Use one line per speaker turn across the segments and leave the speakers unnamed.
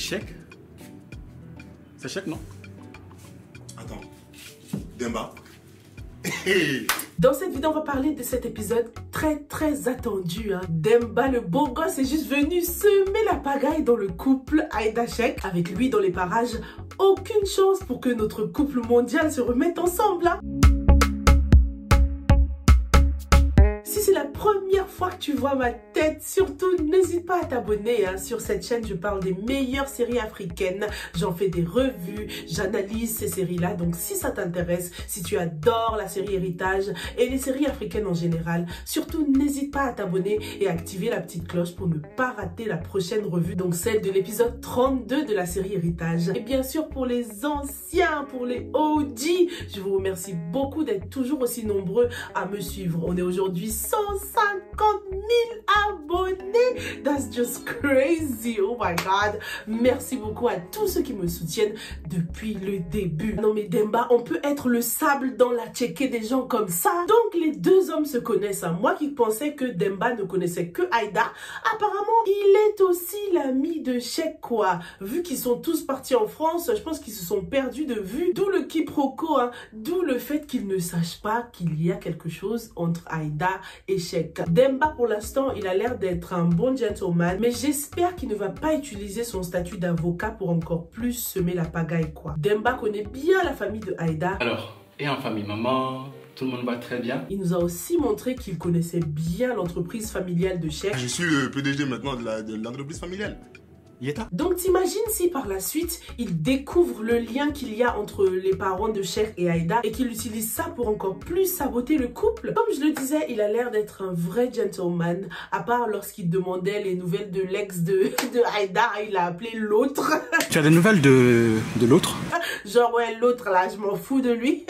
Chèque? C'est chèque, non?
Attends. Demba.
Dans cette vidéo, on va parler de cet épisode très attendu. Demba, le beau gosse, est juste venu semer la pagaille dans le couple Aïda-Cheick. Avec lui dans les parages, aucune chance pour que notre couple mondial se remette ensemble. Si c'est la première fois que tu vois ma tête, surtout n'hésite pas à t'abonner. Sur cette chaîne, je parle des meilleures séries africaines. J'en fais des revues, j'analyse ces séries-là. Donc si ça t'intéresse, si tu adores la série Héritage et les séries africaines en général, surtout n'hésite pas à t'abonner et à activer la petite cloche pour ne pas rater la prochaine revue. Donc celle de l'épisode 32 de la série Héritage. Et bien sûr pour les anciens, pour les OG, je vous remercie beaucoup d'être toujours aussi nombreux à me suivre. On est aujourd'hui 150 000 abonnés. That's just crazy. Oh my God. Merci beaucoup à tous ceux qui me soutiennent depuis le début. Non mais Demba, on peut être le sable dans la tchéké des gens comme ça. Donc les deux hommes se connaissent. Moi qui pensais que Demba ne connaissait que Aïda, apparemment il est aussi l'ami de Cheick quoi. Vu qu'ils sont tous partis en France, je pense qu'ils se sont perdus de vue. D'où le quiproquo, d'où le fait qu'ils ne sachent pas qu'il y a quelque chose entre Aïda et Cheick. Demba pour l'instant il a l'air d'être un bon gentleman, mais j'espère qu'il ne va pas utiliser son statut d'avocat pour encore plus semer la pagaille quoi. Demba connaît bien la famille de Aïda.
Alors, et en famille, maman, tout le monde va très bien?
Il nous a aussi montré qu'il connaissait bien l'entreprise familiale de Cheick.
Je suis le PDG maintenant de l'entreprise familiale.
Yeta?
Donc t'imagines si par la suite, il découvre le lien qu'il y a entre les parents de Cheick et Aïda et qu'il utilise ça pour encore plus saboter le couple. Comme je le disais, il a l'air d'être un vrai gentleman, à part lorsqu'il demandait les nouvelles de l'ex de Aïda, il a appelé l'autre.
Tu as des nouvelles de l'autre?
Genre ouais, l'autre là, je m'en fous de lui.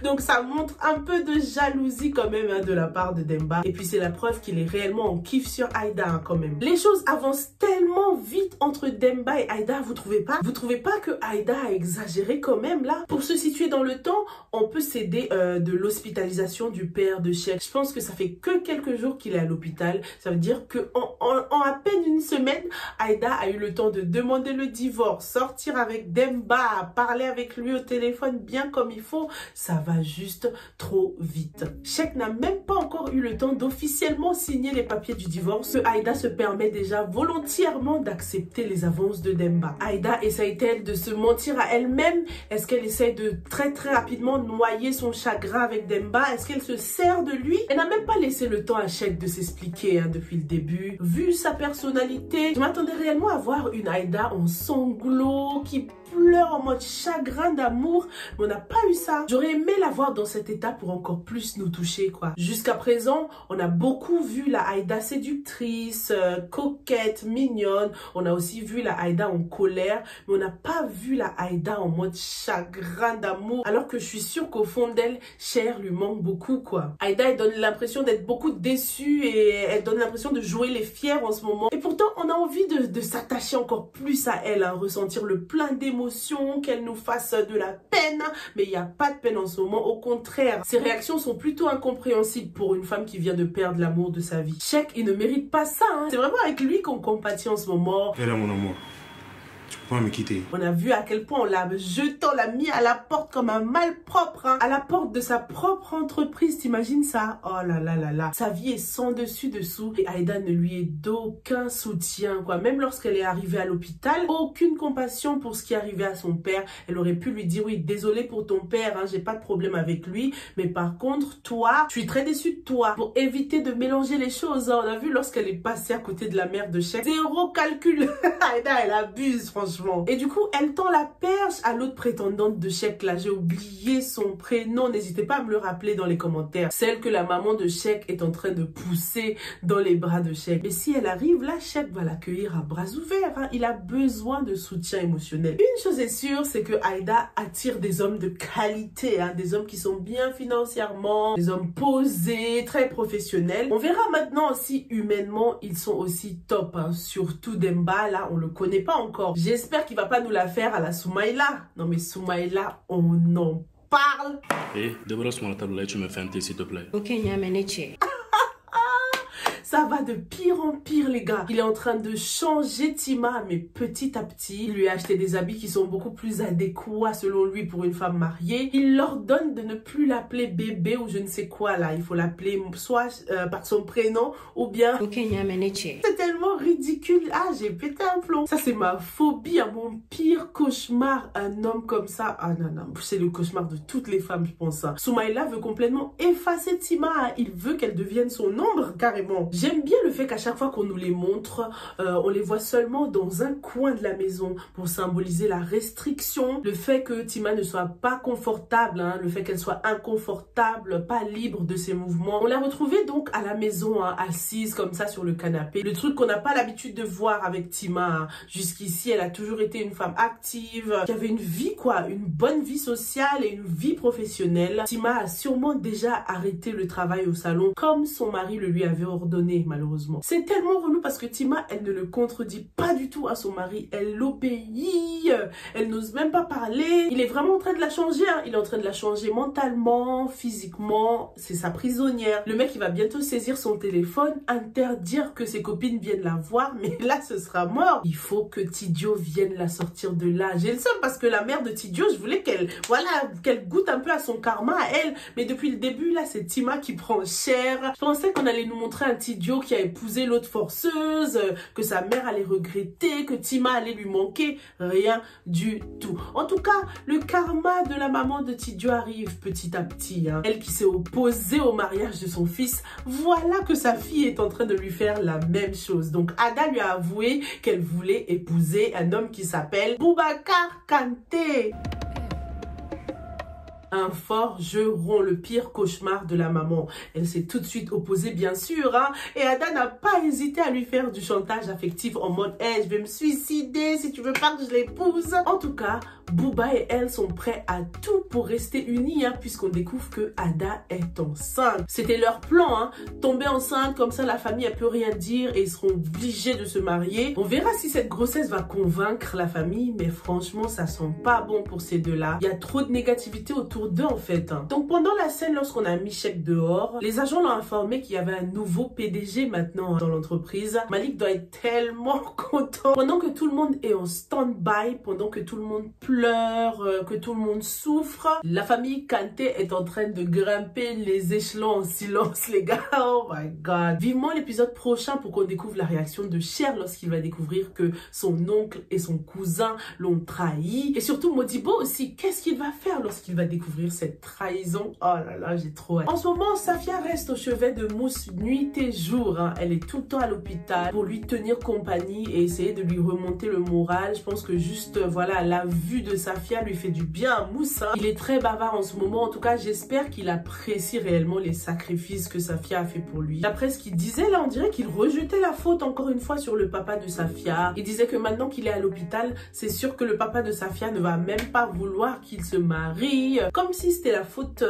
Donc ça montre un peu de jalousie quand même de la part de Demba. Et puis c'est la preuve qu'il est réellement en kiff sur Aïda quand même. Les choses avancent tellement vite entre Demba et Aïda, vous trouvez pas? Vous trouvez pas que Aïda a exagéré quand même là? Pour se situer dans le temps, on peut s'aider de l'hospitalisation du père de Cheick. Je pense que ça fait que quelques jours qu'il est à l'hôpital. Ça veut dire que en à peine une semaine, Aïda a eu le temps de demander le divorce, sortir avec Demba, parler avec lui au téléphone bien comme il faut. Ça va juste trop vite. Cheick n'a même pas encore eu le temps d'officiellement signer les papiers du divorce. Aïda se permet déjà volontairement d'accepter les avances de Demba. Aïda essaye-t-elle de se mentir à elle-même? Est-ce qu'elle essaye de très rapidement noyer son chagrin avec Demba? Est-ce qu'elle se sert de lui? Elle n'a même pas laissé le temps à Cheick de s'expliquer depuis le début. Vu sa personnalité, je m'attendais réellement à voir une Aïda en sanglots qui pleure en mode chagrin d'amour, mais on n'a pas eu ça. J'aurais aimé la voir dans cet état pour encore plus nous toucher quoi. Jusqu'à présent, on a beaucoup vu la Aïda séductrice, coquette, mignonne. On a aussi vu la Aïda en colère, mais on n'a pas vu la Aïda en mode chagrin d'amour, alors que je suis sûre qu'au fond d'elle, Cher lui manque beaucoup quoi. Aïda, elle donne l'impression d'être beaucoup déçue et elle donne l'impression de jouer les fiers en ce moment. Et pourtant, on a envie de s'attacher encore plus à elle, ressentir le plein d'émotions, qu'elle nous fasse de la peine, mais il n'y a pas de peine en ce moment, au contraire, ses réactions sont plutôt incompréhensibles pour une femme qui vient de perdre l'amour de sa vie. Cheick, il ne mérite pas ça, c'est vraiment avec lui qu'on compatit en ce moment.
Elle est mon amour. Tu peux pas me quitter.
On a vu à quel point on l'a jeté, on l'a mis à la porte comme un malpropre, à la porte de sa propre entreprise, t'imagines ça? Oh là là là là. Sa vie est sans dessus dessous et Aïda ne lui est d'aucun soutien quoi. Même lorsqu'elle est arrivée à l'hôpital, aucune compassion pour ce qui arrivait à son père. Elle aurait pu lui dire oui, désolé pour ton père, j'ai pas de problème avec lui, mais par contre toi, je suis très déçue de toi. Pour éviter de mélanger les choses, on a vu lorsqu'elle est passée à côté de la mère de Cheick, zéro calcul. Aïda, elle abuse franchement. Et du coup, elle tend la perche à l'autre prétendante de Cheick là. J'ai oublié son prénom, n'hésitez pas à me le rappeler dans les commentaires. Celle que la maman de Cheick est en train de pousser dans les bras de Cheick. Mais si elle arrive là, Cheick va l'accueillir à bras ouverts. Il a besoin de soutien émotionnel. Une chose est sûre, c'est que Aïda attire des hommes de qualité, des hommes qui sont bien financièrement, des hommes posés, très professionnels. On verra maintenant si humainement, ils sont aussi top. Surtout Demba, là, on le connaît pas encore. J'espère qu'il va pas nous la faire à la Soumaïla. Non mais Soumaïla, on en parle.
Débora sur la table là, tu me fais un thé s'il te plaît.
Ok, Nyameneche.
ça va de pire en pire les gars. Il est en train de changer Tima, mais petit à petit. Il lui a acheté des habits qui sont beaucoup plus adéquats selon lui pour une femme mariée. Il leur donne de ne plus l'appeler bébé ou je ne sais quoi là. Il faut l'appeler soit par son prénom ou bien... C'est tellement ridicule. Ah, j'ai pété un plomb. Ça c'est ma phobie, mon pire cauchemar. Un homme comme ça. Ah non, non. C'est le cauchemar de toutes les femmes, je pense. Soumaïla veut complètement effacer Tima. Il veut qu'elle devienne son ombre, carrément. J'aime bien le fait qu'à chaque fois qu'on nous les montre, on les voit seulement dans un coin de la maison pour symboliser la restriction. Le fait que Tima ne soit pas confortable, le fait qu'elle soit inconfortable, pas libre de ses mouvements. On l'a retrouvée donc à la maison, assise comme ça sur le canapé. Le truc qu'on n'a pas l'habitude de voir avec Tima. Jusqu'ici, elle a toujours été une femme active, qui avait une vie quoi, une bonne vie sociale et une vie professionnelle. Tima a sûrement déjà arrêté le travail au salon comme son mari le lui avait ordonné malheureusement. C'est tellement relou parce que Tima, elle ne le contredit pas du tout à son mari. Elle l'obéit, elle n'ose même pas parler. Il est vraiment en train de la changer, il est en train de la changer mentalement, physiquement. C'est sa prisonnière. Le mec, il va bientôt saisir son téléphone, interdire que ses copines viennent la voir, mais là, ce sera mort. Il faut que Tidio vienne la sortir de là. J'ai le seum parce que la mère de Tidio, je voulais qu'elle, voilà, qu'elle goûte un peu à son karma à elle. Mais depuis le début, là, c'est Tima qui prend cher. Je pensais qu'on allait nous montrer un Tidio qui a épousé l'autre forceuse, que sa mère allait regretter, que Tima allait lui manquer. Rien du tout. En tout cas, le karma de la maman de Tidio arrive petit à petit. Elle qui s'est opposée au mariage de son fils, voilà que sa fille est en train de lui faire la même chose. Donc Ada lui a avoué qu'elle voulait épouser un homme qui s'appelle Boubacar Kanté. Un forgeron, le pire cauchemar de la maman. Elle s'est tout de suite opposée, bien sûr, et Ada n'a pas hésité à lui faire du chantage affectif en mode hey, je vais me suicider si tu veux pas que je l'épouse. En tout cas, Bouba et elle sont prêts à tout pour rester unis, puisqu'on découvre que Ada est enceinte. C'était leur plan, tomber enceinte, comme ça la famille elle peut rien dire et ils seront obligés de se marier. On verra si cette grossesse va convaincre la famille, mais franchement ça sent pas bon pour ces deux-là. Il y a trop de négativité autour d'eux en fait. Donc pendant la scène, lorsqu'on a mis Chèque dehors, les agents l'ont informé qu'il y avait un nouveau PDG maintenant dans l'entreprise. Malik doit être tellement content. Pendant que tout le monde est en stand-by, pendant que tout le monde pleure, que tout le monde souffre, la famille Kanté est en train de grimper les échelons en silence les gars. Oh my god. Vivement l'épisode prochain pour qu'on découvre la réaction de Cher lorsqu'il va découvrir que son oncle et son cousin l'ont trahi. Et surtout Modibo aussi, qu'est-ce qu'il va faire lorsqu'il va découvrir cette trahison? Oh là là, j'ai trop hâte. En ce moment, Safia reste au chevet de Mousse nuit et jour. Elle est tout le temps à l'hôpital pour lui tenir compagnie et essayer de lui remonter le moral. Je pense que juste, voilà, la vue de Safia lui fait du bien à Mousse. Il est très bavard en ce moment. En tout cas, j'espère qu'il apprécie réellement les sacrifices que Safia a fait pour lui. D'après ce qu'il disait, là, on dirait qu'il rejetait la faute encore une fois sur le papa de Safia. Il disait que maintenant qu'il est à l'hôpital, c'est sûr que le papa de Safia ne va même pas vouloir qu'il se marie. Comme si c'était la faute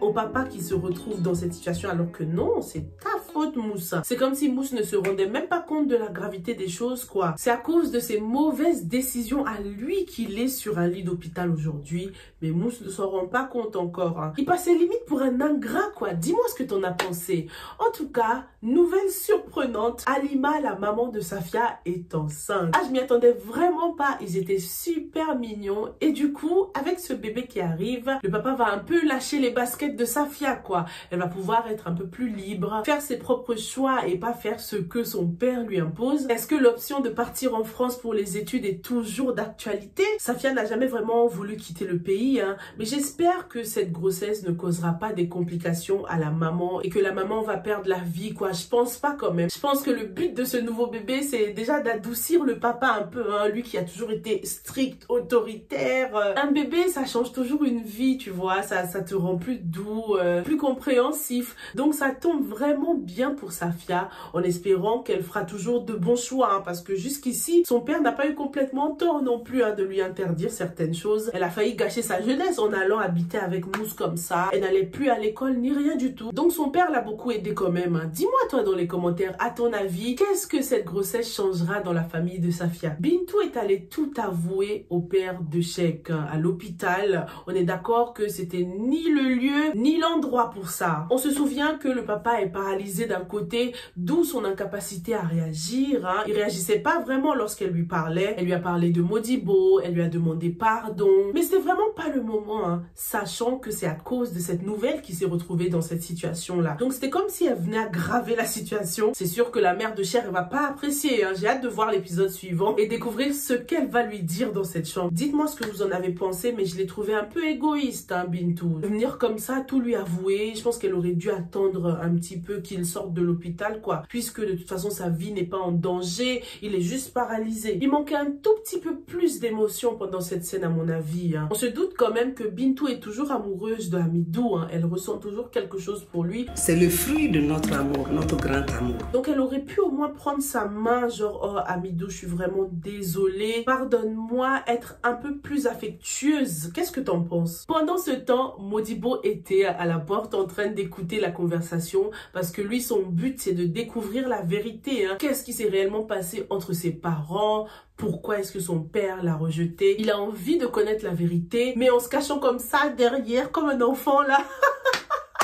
au papa qui se retrouve dans cette situation, alors que non, c'est ta faute Mousse. C'est comme si Mousse ne se rendait même pas compte de la gravité des choses quoi. C'est à cause de ses mauvaises décisions à lui qu'il est sur un lit d'hôpital aujourd'hui, mais Mousse ne s'en rend pas compte encore. Il passait limite pour un ingrat quoi. Dis-moi ce que t'en as pensé. En tout cas, nouvelle surprenante, Halima, la maman de Safia, est enceinte. Ah, je m'y attendais vraiment pas. Ils étaient super mignons et du coup, avec ce bébé qui arrive, le papa va un peu lâcher les baskets de Safia quoi. Elle va pouvoir être un peu plus libre, faire ses propres choix et pas faire ce que son père lui impose. Est-ce que l'option de partir en France pour les études est toujours d'actualité? Safia n'a jamais vraiment voulu quitter le pays, mais j'espère que cette grossesse ne causera pas des complications à la maman et que la maman va perdre la vie quoi. Je pense pas quand même. Je pense que le but de ce nouveau bébé, c'est déjà d'adoucir le papa un peu, lui qui a toujours été strict, autoritaire. Un bébé, ça change toujours une vie, tu vois, ça te rend plus doux, plus compréhensif. Donc ça tombe vraiment bien pour Safia, en espérant qu'elle fera toujours de bons choix, parce que jusqu'ici, son père n'a pas eu complètement tort non plus de lui interdire certaines certaines choses. Elle a failli gâcher sa jeunesse en allant habiter avec Mousse comme ça. Elle n'allait plus à l'école ni rien du tout. Donc son père l'a beaucoup aidé quand même. Hein. Dis-moi toi dans les commentaires, à ton avis, qu'est-ce que cette grossesse changera dans la famille de Safia? Bintou est allée tout avouer au père de Cheikh à l'hôpital. On est d'accord que c'était ni le lieu ni l'endroit pour ça. On se souvient que le papa est paralysé d'un côté, d'où son incapacité à réagir. Hein. Il réagissait pas vraiment lorsqu'elle lui parlait. Elle lui a parlé de Modibo, elle lui a demandé pardon. Mais c'était vraiment pas le moment, hein, sachant que c'est à cause de cette nouvelle qu'il s'est retrouvé dans cette situation-là. Donc c'était comme si elle venait aggraver la situation. C'est sûr que la mère de Cher, elle va pas apprécier. Hein. J'ai hâte de voir l'épisode suivant et découvrir ce qu'elle va lui dire dans cette chambre. Dites-moi ce que vous en avez pensé, mais je l'ai trouvé un peu égoïste, hein, Bintou. De venir comme ça, tout lui avouer. Je pense qu'elle aurait dû attendre un petit peu qu'il sorte de l'hôpital, quoi. Puisque de toute façon, sa vie n'est pas en danger. Il est juste paralysé. Il manquait un tout petit peu plus d'émotion pendant cette scène, à mon avis. Hein. On se doute quand même que Bintou est toujours amoureuse de Hamidou. Hein. Elle ressent toujours quelque chose pour lui.
C'est le fruit de notre amour, notre grand amour.
Donc elle aurait pu au moins prendre sa main, genre, oh Hamidou, je suis vraiment désolée. Pardonne-moi, être un peu plus affectueuse. Qu'est-ce que t'en penses? Pendant ce temps, Modibo était à la porte en train d'écouter la conversation parce que lui, son but, c'est de découvrir la vérité. Hein. Qu'est-ce qui s'est réellement passé entre ses parents? Pourquoi est-ce que son père l'a rejeté? Il a envie de connaître la vérité, mais en se cachant comme ça derrière, comme un enfant là.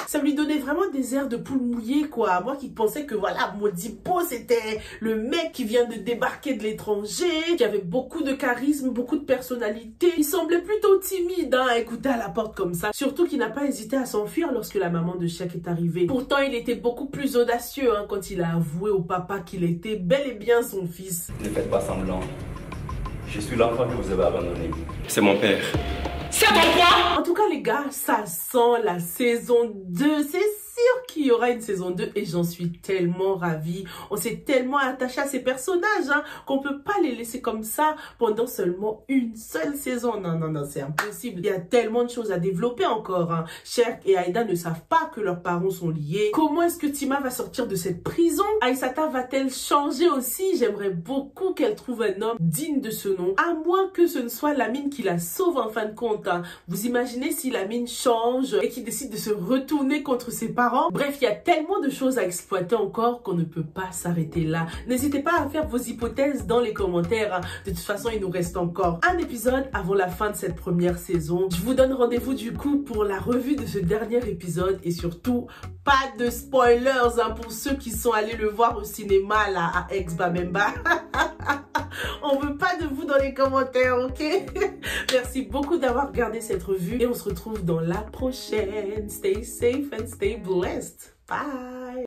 Ça lui donnait vraiment des airs de poule mouillée, quoi. Moi qui pensais que, voilà, Modibo, c'était le mec qui vient de débarquer de l'étranger, qui avait beaucoup de charisme, beaucoup de personnalité. Il semblait plutôt timide, hein, à écouter à la porte comme ça. Surtout qu'il n'a pas hésité à s'enfuir lorsque la maman de Cheikh est arrivée. Pourtant, il était beaucoup plus audacieux, hein, quand il a avoué au papa qu'il était bel et bien son fils.
Ne faites pas semblant. Je suis l'enfant que vous avez abandonné.
C'est mon père.
C'est ton point. En tout cas les gars, ça sent la saison 2. C'est sûr qu'il y aura une saison 2 et j'en suis tellement ravie. On s'est tellement attaché à ces personnages, hein, qu'on peut pas les laisser comme ça pendant seulement une seule saison. Non, non, non, c'est impossible. Il y a tellement de choses à développer encore. Hein. Cher et Aïda ne savent pas que leurs parents sont liés. Comment est-ce que Tima va sortir de cette prison? Aïssata va-t-elle changer aussi? J'aimerais beaucoup qu'elle trouve un homme digne de ce nom. À moins que ce ne soit Lamine qui la sauve en fin de compte. Hein. Vous imaginez si Lamine change et qu'il décide de se retourner contre ses parents? Bref, il y a tellement de choses à exploiter encore qu'on ne peut pas s'arrêter là. N'hésitez pas à faire vos hypothèses dans les commentaires. De toute façon, il nous reste encore un épisode avant la fin de cette première saison. Je vous donne rendez-vous du coup pour la revue de ce dernier épisode et surtout, pas de spoilers hein, pour ceux qui sont allés le voir au cinéma là à Aix-Bamemba. On veut pas de vous dans les commentaires, ok? Merci beaucoup d'avoir regardé cette revue et on se retrouve dans la prochaine. Stay safe and stay blessed. Bye!